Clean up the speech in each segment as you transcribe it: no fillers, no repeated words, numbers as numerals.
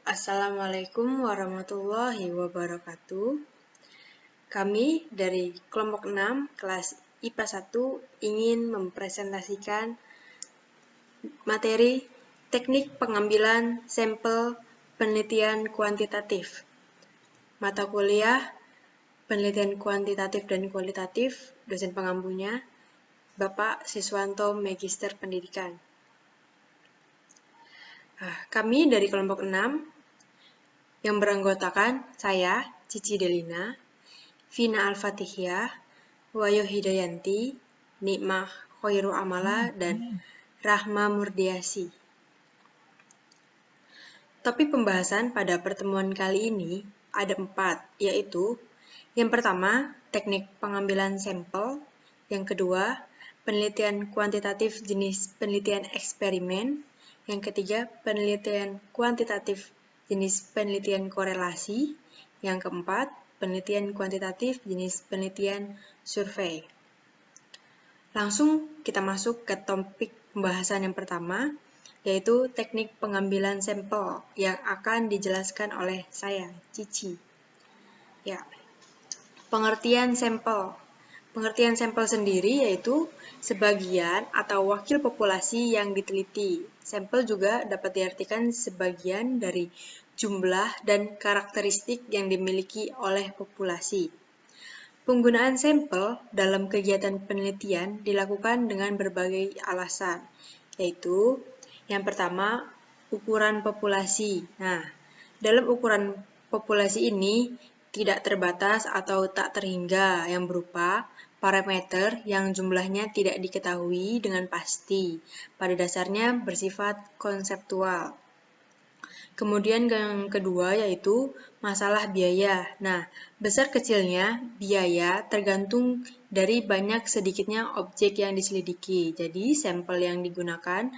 Assalamualaikum warahmatullahi wabarakatuh. Kami dari kelompok 6 kelas IPA 1 ingin mempresentasikan materi teknik pengambilan sampel penelitian kuantitatif. Mata kuliah penelitian kuantitatif dan kualitatif, dosen pengampunya Bapak Siswanto Magister Pendidikan. Kami dari kelompok 6 yang beranggotakan saya, Cici Delina, Vina Al-Fatihiyah, Wayo Hidayanti, Nikmah Khoirul Amala, dan Rahma Murdiasi. Topik pembahasan pada pertemuan kali ini ada 4, yaitu yang pertama, teknik pengambilan sampel, yang kedua, penelitian kuantitatif jenis penelitian eksperimen, yang ketiga, penelitian kuantitatif jenis penelitian korelasi, yang keempat, penelitian kuantitatif jenis penelitian survei. Langsung kita masuk ke topik pembahasan yang pertama, yaitu teknik pengambilan sampel yang akan dijelaskan oleh saya, Cici. Ya, pengertian sampel. Pengertian sampel sendiri yaitu sebagian atau wakil populasi yang diteliti. Sampel juga dapat diartikan sebagian dari jumlah dan karakteristik yang dimiliki oleh populasi. Penggunaan sampel dalam kegiatan penelitian dilakukan dengan berbagai alasan, yaitu yang pertama, ukuran populasi. Nah, dalam ukuran populasi ini tidak terbatas atau tak terhingga yang berupa parameter yang jumlahnya tidak diketahui dengan pasti. Pada dasarnya bersifat konseptual. Kemudian yang kedua yaitu masalah biaya. Nah, besar kecilnya biaya tergantung dari banyak sedikitnya objek yang diselidiki. Jadi, sampel yang digunakan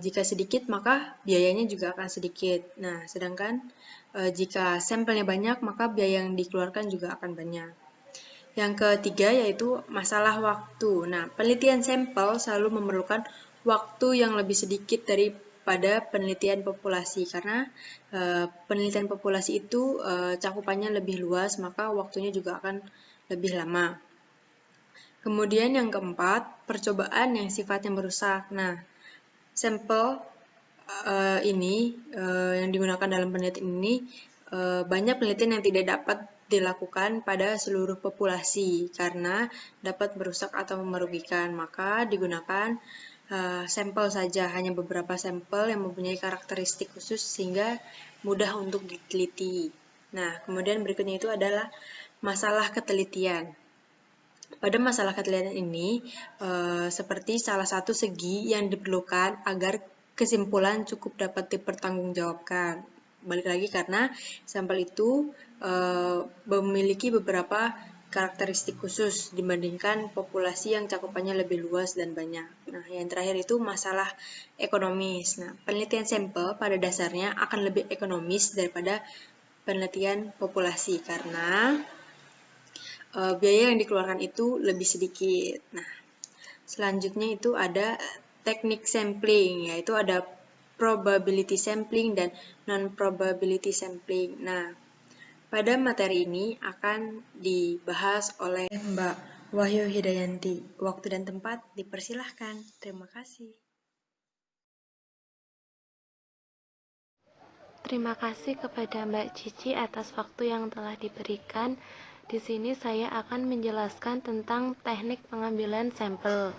jika sedikit maka biayanya juga akan sedikit. Nah, sedangkan jika sampelnya banyak maka biaya yang dikeluarkan juga akan banyak. Yang ketiga yaitu masalah waktu. Nah, penelitian sampel selalu memerlukan waktu yang lebih sedikit daripada penelitian populasi karena penelitian populasi itu cakupannya lebih luas maka waktunya juga akan lebih lama. Kemudian yang keempat, percobaan yang sifatnya merusak. Nah, sampel ini yang digunakan dalam penelitian ini banyak penelitian yang tidak dapat dilakukan pada seluruh populasi karena dapat merusak atau merugikan, maka digunakan sampel saja, hanya beberapa sampel yang mempunyai karakteristik khusus sehingga mudah untuk diteliti. Nah, kemudian berikutnya itu adalah masalah ketelitian. Pada masalah ketelitian ini, seperti salah satu segi yang diperlukan agar kesimpulan cukup dapat dipertanggungjawabkan. Balik lagi karena sampel itu memiliki beberapa karakteristik khusus dibandingkan populasi yang cakupannya lebih luas dan banyak. Nah, yang terakhir itu masalah ekonomis. Nah, penelitian sampel pada dasarnya akan lebih ekonomis daripada penelitian populasi karena biaya yang dikeluarkan itu lebih sedikit. Nah, selanjutnya itu ada teknik sampling, yaitu ada probability sampling dan non-probability sampling. Nah, pada materi ini akan dibahas oleh Mbak Wahyu Hidayanti. Waktu dan tempat dipersilahkan. Terima kasih. Terima kasih kepada Mbak Cici atas waktu yang telah diberikan. Di sini saya akan menjelaskan tentang teknik pengambilan sampel.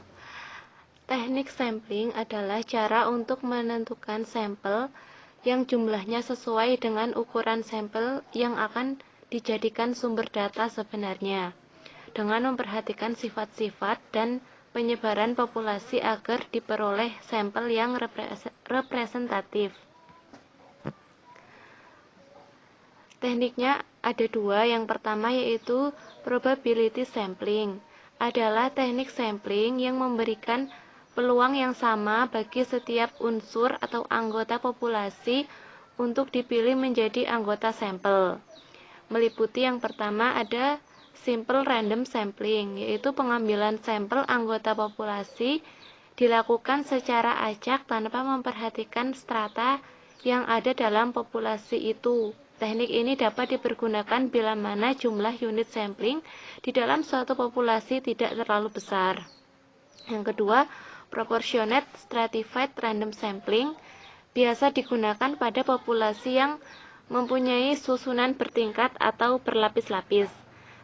Teknik sampling adalah cara untuk menentukan sampel yang jumlahnya sesuai dengan ukuran sampel yang akan dijadikan sumber data sebenarnya, dengan memperhatikan sifat-sifat dan penyebaran populasi agar diperoleh sampel yang representatif. Tekniknya ada dua. Yang pertama yaitu probability sampling. Adalah teknik sampling yang memberikan peluang yang sama bagi setiap unsur atau anggota populasi untuk dipilih menjadi anggota sampel. Meliputi yang pertama ada simple random sampling, yaitu pengambilan sampel anggota populasi dilakukan secara acak tanpa memperhatikan strata yang ada dalam populasi itu. Teknik ini dapat dipergunakan bila mana jumlah unit sampling di dalam suatu populasi tidak terlalu besar. Yang kedua, proportionate stratified random sampling biasa digunakan pada populasi yang mempunyai susunan bertingkat atau berlapis-lapis.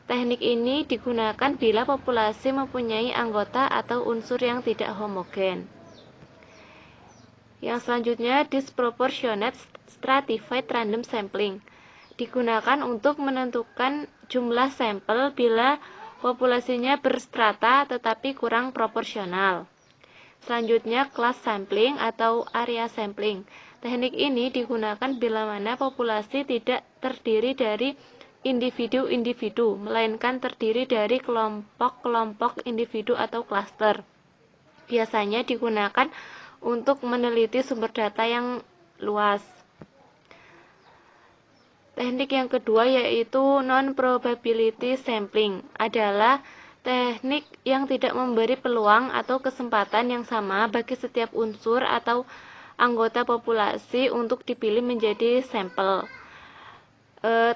Teknik ini digunakan bila populasi mempunyai anggota atau unsur yang tidak homogen. Yang selanjutnya, disproportionate stratified random sampling digunakan untuk menentukan jumlah sampel bila populasinya berstrata tetapi kurang proporsional. Selanjutnya, class sampling atau area sampling. Teknik ini digunakan bila mana populasi tidak terdiri dari individu-individu, melainkan terdiri dari kelompok-kelompok individu atau klaster. Biasanya digunakan untuk meneliti sumber data yang luas. Teknik yang kedua yaitu non-probability sampling adalah teknik yang tidak memberi peluang atau kesempatan yang sama bagi setiap unsur atau anggota populasi untuk dipilih menjadi sampel.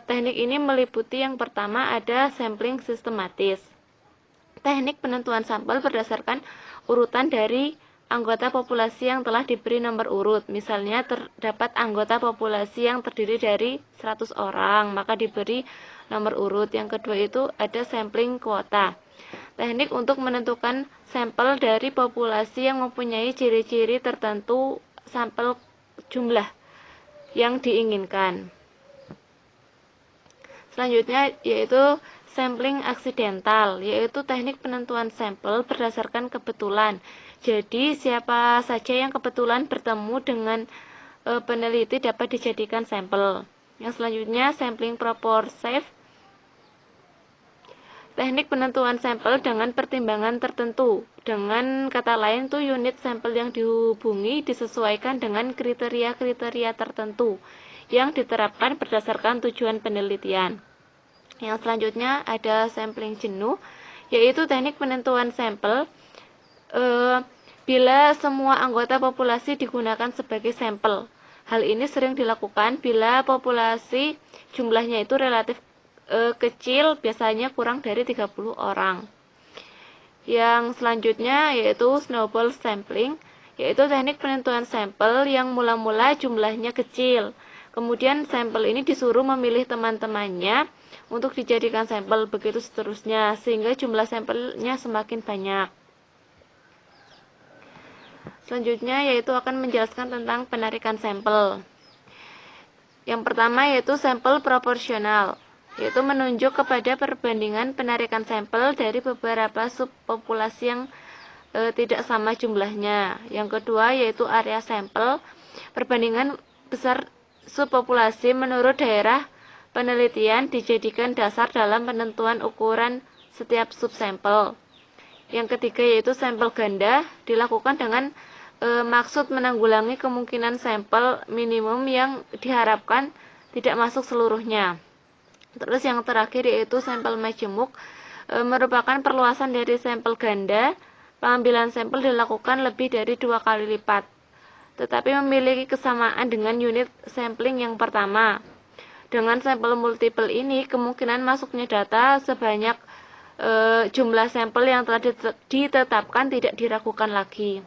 Teknik ini meliputi yang pertama ada sampling sistematis. Teknik penentuan sampel berdasarkan urutan dari anggota populasi yang telah diberi nomor urut. Misalnya terdapat anggota populasi yang terdiri dari 100 orang, maka diberi nomor urut. Yang kedua itu ada sampling kuota. Teknik untuk menentukan sampel dari populasi yang mempunyai ciri-ciri tertentu sampel jumlah yang diinginkan. Selanjutnya yaitu sampling aksidental, yaitu teknik penentuan sampel berdasarkan kebetulan. Jadi siapa saja yang kebetulan bertemu dengan peneliti dapat dijadikan sampel. Yang selanjutnya sampling proportive, teknik penentuan sampel dengan pertimbangan tertentu. Dengan kata lain tuh unit sampel yang dihubungi disesuaikan dengan kriteria-kriteria tertentu yang diterapkan berdasarkan tujuan penelitian. Yang selanjutnya ada sampling jenuh, yaitu teknik penentuan sampel bila semua anggota populasi digunakan sebagai sampel. Hal ini sering dilakukan bila populasi jumlahnya itu relatif kecil, biasanya kurang dari 30 orang. Yang selanjutnya yaitu snowball sampling, yaitu teknik penentuan sampel yang mula-mula jumlahnya kecil. Kemudian sampel ini disuruh memilih teman-temannya untuk dijadikan sampel, begitu seterusnya, sehingga jumlah sampelnya semakin banyak. Selanjutnya yaitu akan menjelaskan tentang penarikan sampel. Yang pertama yaitu sampel proporsional, yaitu menunjuk kepada perbandingan penarikan sampel dari beberapa subpopulasi yang tidak sama jumlahnya. Yang kedua yaitu area sampel, perbandingan besar subpopulasi menurut daerah penelitian dijadikan dasar dalam penentuan ukuran setiap subsampel. Yang ketiga yaitu sampel ganda, dilakukan dengan maksud menanggulangi kemungkinan sampel minimum yang diharapkan tidak masuk seluruhnya. Terus yang terakhir yaitu sampel majemuk, merupakan perluasan dari sampel ganda. Pengambilan sampel dilakukan lebih dari 2 kali lipat, tetapi memiliki kesamaan dengan unit sampling yang pertama. Dengan sampel multiple ini, kemungkinan masuknya data sebanyak jumlah sampel yang telah ditetapkan tidak diragukan lagi.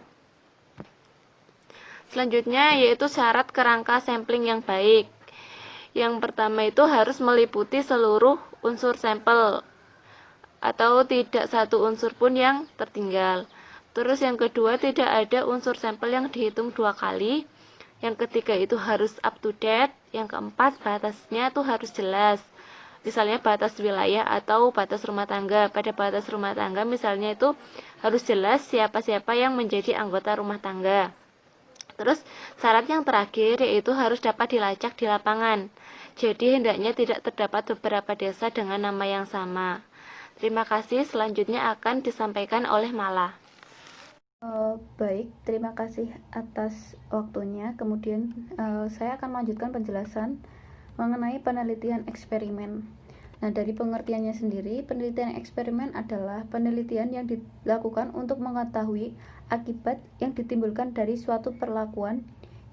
Selanjutnya yaitu syarat kerangka sampling yang baik. Yang pertama itu harus meliputi seluruh unsur sampel atau tidak satu unsur pun yang tertinggal. Terus yang kedua tidak ada unsur sampel yang dihitung 2 kali. Yang ketiga itu harus up to date. Yang keempat batasnya itu harus jelas. Misalnya batas wilayah atau batas rumah tangga. Pada batas rumah tangga misalnya itu harus jelas siapa-siapa yang menjadi anggota rumah tangga. Terus syarat yang terakhir yaitu harus dapat dilacak di lapangan. Jadi hendaknya tidak terdapat beberapa desa dengan nama yang sama. Terima kasih, selanjutnya akan disampaikan oleh Mala. Baik, terima kasih atas waktunya. Kemudian saya akan melanjutkan penjelasan mengenai penelitian eksperimen. Nah, dari pengertiannya sendiri, penelitian eksperimen adalah penelitian yang dilakukan untuk mengetahui akibat yang ditimbulkan dari suatu perlakuan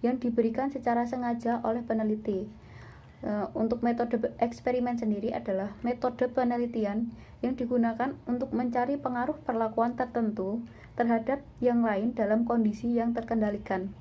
yang diberikan secara sengaja oleh peneliti. Untuk metode eksperimen sendiri adalah metode penelitian yang digunakan untuk mencari pengaruh perlakuan tertentu terhadap yang lain dalam kondisi yang terkendalikan.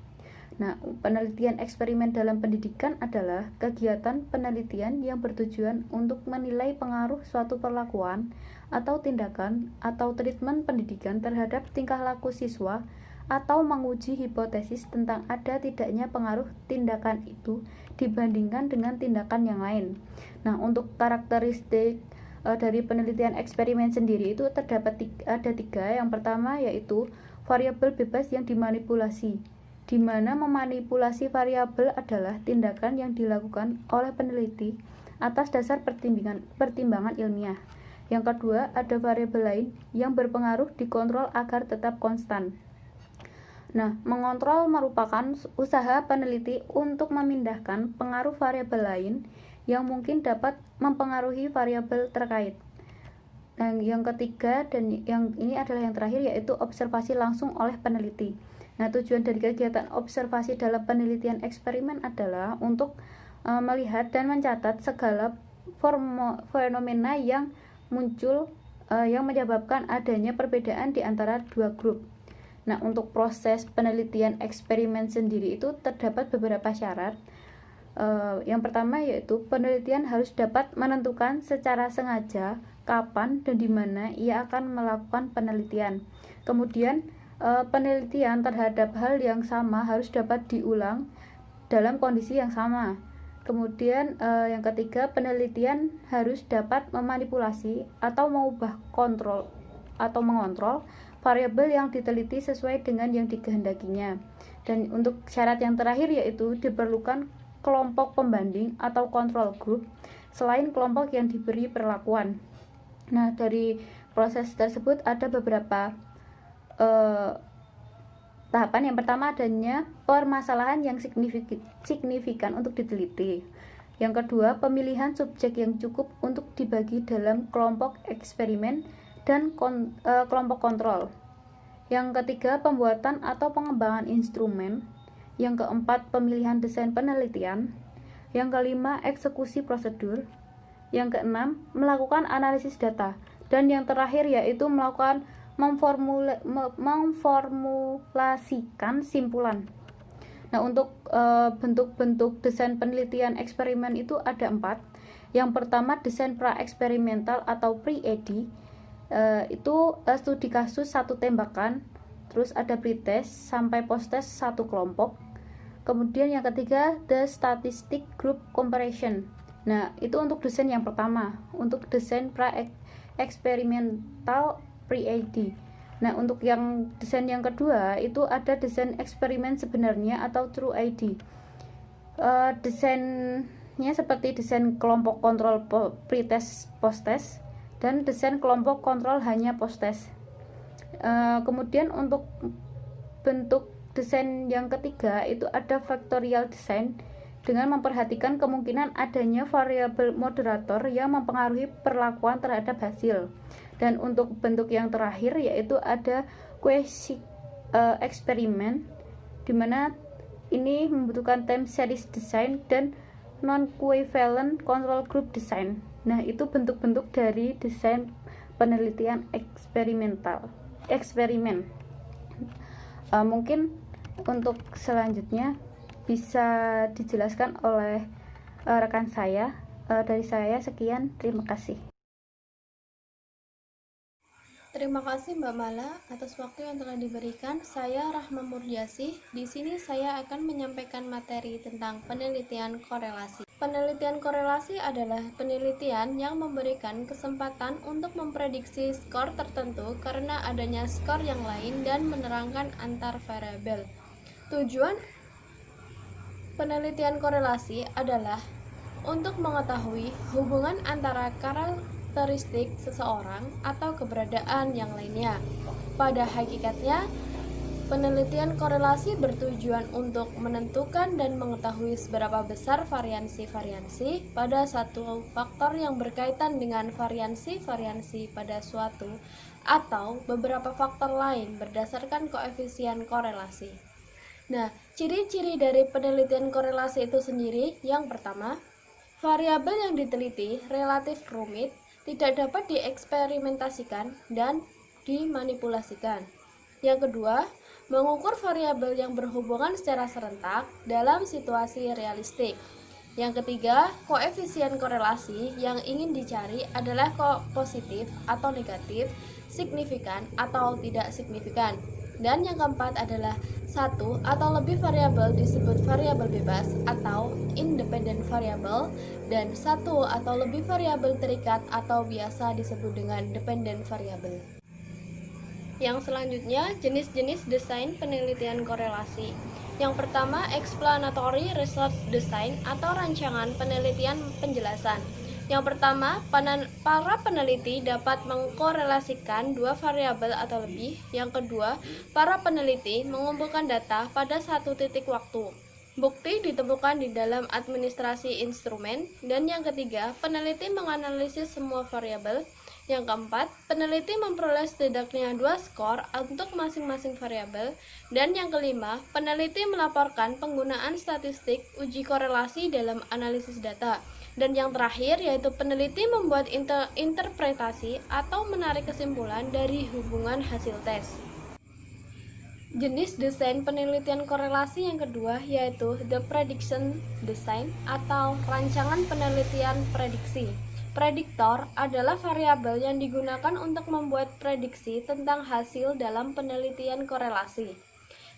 Nah, penelitian eksperimen dalam pendidikan adalah kegiatan penelitian yang bertujuan untuk menilai pengaruh suatu perlakuan atau tindakan atau treatment pendidikan terhadap tingkah laku siswa atau menguji hipotesis tentang ada tidaknya pengaruh tindakan itu dibandingkan dengan tindakan yang lain. Nah, untuk karakteristik dari penelitian eksperimen sendiri itu ada tiga. Yang pertama yaitu variabel bebas yang dimanipulasi, di mana memanipulasi variabel adalah tindakan yang dilakukan oleh peneliti atas dasar pertimbangan ilmiah. Yang kedua, ada variabel lain yang berpengaruh dikontrol agar tetap konstan. Nah, mengontrol merupakan usaha peneliti untuk memindahkan pengaruh variabel lain yang mungkin dapat mempengaruhi variabel terkait. Dan yang ketiga dan yang ini adalah yang terakhir yaitu observasi langsung oleh peneliti. Nah, tujuan dari kegiatan observasi dalam penelitian eksperimen adalah untuk melihat dan mencatat segala fenomena yang muncul yang menyebabkan adanya perbedaan di antara dua grup. Nah, untuk proses penelitian eksperimen sendiri itu terdapat beberapa syarat. Yang pertama yaitu penelitian harus dapat menentukan secara sengaja kapan dan di mana ia akan melakukan penelitian. Kemudian penelitian terhadap hal yang sama harus dapat diulang dalam kondisi yang sama. Kemudian yang ketiga, penelitian harus dapat memanipulasi atau mengubah mengontrol variabel yang diteliti sesuai dengan yang dikehendakinya. Dan untuk syarat yang terakhir yaitu diperlukan kelompok pembanding atau control group selain kelompok yang diberi perlakuan. Nah, dari proses tersebut ada beberapa tahapan. Yang pertama adanya permasalahan yang signifikan untuk diteliti. Yang kedua, pemilihan subjek yang cukup untuk dibagi dalam kelompok eksperimen dan kelompok kontrol. Yang ketiga, pembuatan atau pengembangan instrumen. Yang keempat, pemilihan desain penelitian. Yang kelima, eksekusi prosedur. Yang keenam, melakukan analisis data. Dan yang terakhir yaitu melakukan memformulasikan simpulan. Nah, untuk bentuk-bentuk desain penelitian eksperimen itu ada 4. Yang pertama, desain pra-eksperimental atau pre-ED. Itu studi kasus satu tembakan, terus ada pretest sampai posttest satu kelompok. Kemudian yang ketiga, the statistic group comparison. Nah, itu untuk desain yang pertama, untuk desain pra-eksperimental pre-ED. Nah, untuk yang desain yang kedua itu ada desain eksperimen sebenarnya atau true ID. Desainnya seperti desain kelompok kontrol pretest posttest dan desain kelompok kontrol hanya posttest. Kemudian untuk bentuk desain yang ketiga itu ada factorial design dengan memperhatikan kemungkinan adanya variabel moderator yang mempengaruhi perlakuan terhadap hasil. Dan untuk bentuk yang terakhir yaitu ada quasi eksperimen, di mana ini membutuhkan time series design dan non-covalent control group design. Nah, itu bentuk-bentuk dari desain penelitian eksperimen. Mungkin untuk selanjutnya bisa dijelaskan oleh rekan saya. Dari saya sekian, terima kasih. Terima kasih Mbak Mala atas waktu yang telah diberikan. Saya Rahma Murdiasih. Di sini saya akan menyampaikan materi tentang penelitian korelasi. Penelitian korelasi adalah penelitian yang memberikan kesempatan untuk memprediksi skor tertentu karena adanya skor yang lain dan menerangkan antar variabel. Tujuan penelitian korelasi adalah untuk mengetahui hubungan antara karakteristik seseorang atau keberadaan yang lainnya. Pada hakikatnya, penelitian korelasi bertujuan untuk menentukan dan mengetahui seberapa besar variansi-variansi pada satu faktor yang berkaitan dengan variansi-variansi pada suatu atau beberapa faktor lain berdasarkan koefisien korelasi. Nah, ciri-ciri dari penelitian korelasi itu sendiri, yang pertama, variabel yang diteliti relatif rumit, tidak dapat dieksperimentasikan dan dimanipulasikan. Yang kedua, mengukur variabel yang berhubungan secara serentak dalam situasi realistik. Yang ketiga, koefisien korelasi yang ingin dicari adalah positif atau negatif, signifikan atau tidak signifikan. Dan yang keempat adalah satu atau lebih variabel disebut variabel bebas atau independent variable, dan satu atau lebih variabel terikat atau biasa disebut dengan dependent variable. Yang selanjutnya, jenis-jenis desain penelitian korelasi. Yang pertama, explanatory research design atau rancangan penelitian penjelasan. Yang pertama, para peneliti dapat mengkorelasikan dua variabel atau lebih. Yang kedua, para peneliti mengumpulkan data pada satu titik waktu. Bukti ditemukan di dalam administrasi instrumen. Dan yang ketiga, peneliti menganalisis semua variabel. Yang keempat, peneliti memperoleh setidaknya 2 skor untuk masing-masing variabel. Dan yang kelima, peneliti melaporkan penggunaan statistik uji korelasi dalam analisis data. Dan yang terakhir yaitu peneliti membuat interpretasi atau menarik kesimpulan dari hubungan hasil tes. Jenis desain penelitian korelasi yang kedua yaitu the prediction design atau rancangan penelitian prediksi. Prediktor adalah variabel yang digunakan untuk membuat prediksi tentang hasil dalam penelitian korelasi.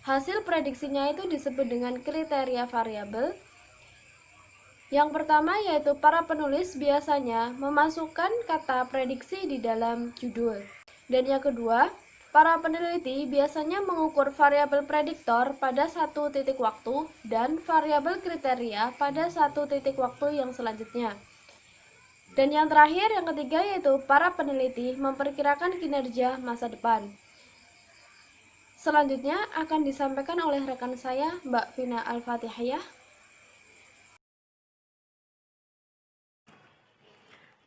Hasil prediksinya itu disebut dengan kriteria variabel. Yang pertama yaitu para penulis biasanya memasukkan kata prediksi di dalam judul. Dan yang kedua, para peneliti biasanya mengukur variabel prediktor pada satu titik waktu dan variabel kriteria pada satu titik waktu yang selanjutnya. Dan yang terakhir, yang ketiga yaitu para peneliti memperkirakan kinerja masa depan. Selanjutnya akan disampaikan oleh rekan saya, Mbak Vina Al-Fatihiyah.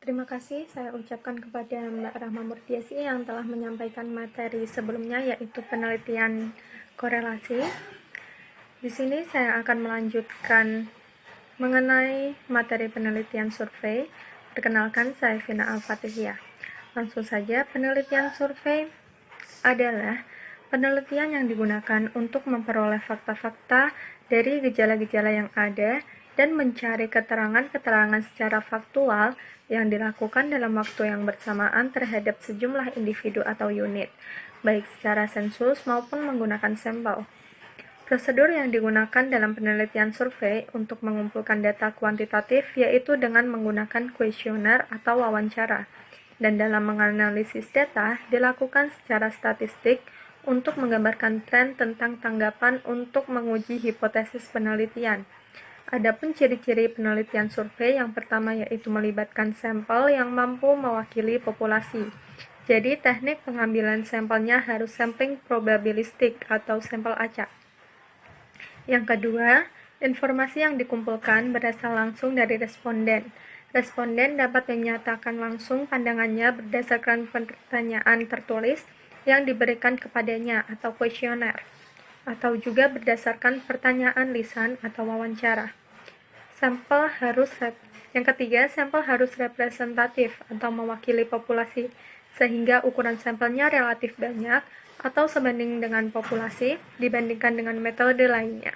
Terima kasih saya ucapkan kepada Mbak Rahma Murtiasi yang telah menyampaikan materi sebelumnya yaitu penelitian korelasi. Di sini saya akan melanjutkan mengenai materi penelitian survei. Perkenalkan, saya Vina Al-Fatihiyah. Langsung saja, penelitian survei adalah penelitian yang digunakan untuk memperoleh fakta-fakta dari gejala-gejala yang ada dan mencari keterangan-keterangan secara faktual yang dilakukan dalam waktu yang bersamaan terhadap sejumlah individu atau unit, baik secara sensus maupun menggunakan sampel. Prosedur yang digunakan dalam penelitian survei untuk mengumpulkan data kuantitatif yaitu dengan menggunakan kuesioner atau wawancara, dan dalam menganalisis data dilakukan secara statistik untuk menggambarkan tren tentang tanggapan untuk menguji hipotesis penelitian. Adapun ciri-ciri penelitian survei yang pertama yaitu melibatkan sampel yang mampu mewakili populasi. Jadi teknik pengambilan sampelnya harus sampling probabilistik atau sampel acak. Yang kedua, informasi yang dikumpulkan berasal langsung dari responden. Responden dapat menyatakan langsung pandangannya berdasarkan pertanyaan tertulis yang diberikan kepadanya atau kuesioner, atau juga berdasarkan pertanyaan lisan atau wawancara. Yang ketiga, sampel harus representatif atau mewakili populasi, sehingga ukuran sampelnya relatif banyak atau sebanding dengan populasi dibandingkan dengan metode lainnya.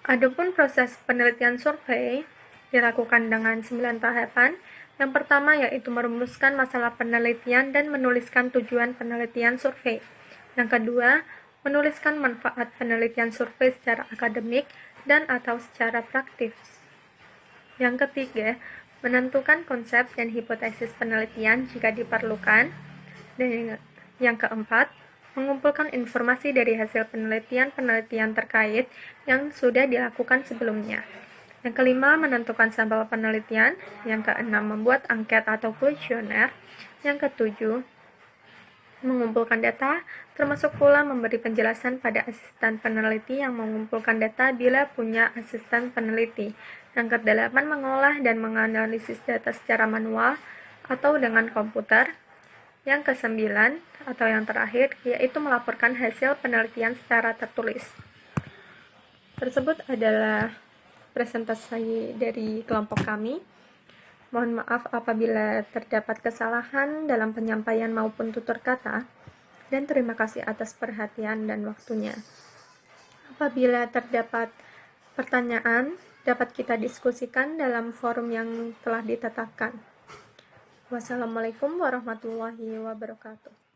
Adapun proses penelitian survei dilakukan dengan 9 tahapan. Yang pertama yaitu merumuskan masalah penelitian dan menuliskan tujuan penelitian survei. Yang kedua, menuliskan manfaat penelitian survei secara akademik dan atau secara praktis. Yang ketiga, menentukan konsep dan hipotesis penelitian jika diperlukan. Dan yang keempat, mengumpulkan informasi dari hasil penelitian terkait yang sudah dilakukan sebelumnya. Yang kelima, menentukan sampel penelitian. Yang keenam, membuat angket atau kuesioner. Yang ketujuh, mengumpulkan data, termasuk pula memberi penjelasan pada asisten peneliti yang mengumpulkan data bila punya asisten peneliti. Yang kedelapan, mengolah dan menganalisis data secara manual atau dengan komputer. Yang kesembilan atau yang terakhir, yaitu melaporkan hasil penelitian secara tertulis. Tersebut adalah presentasi dari kelompok kami. Mohon maaf apabila terdapat kesalahan dalam penyampaian maupun tutur kata, dan terima kasih atas perhatian dan waktunya. Apabila terdapat pertanyaan, dapat kita diskusikan dalam forum yang telah ditetapkan. Wassalamualaikum warahmatullahi wabarakatuh.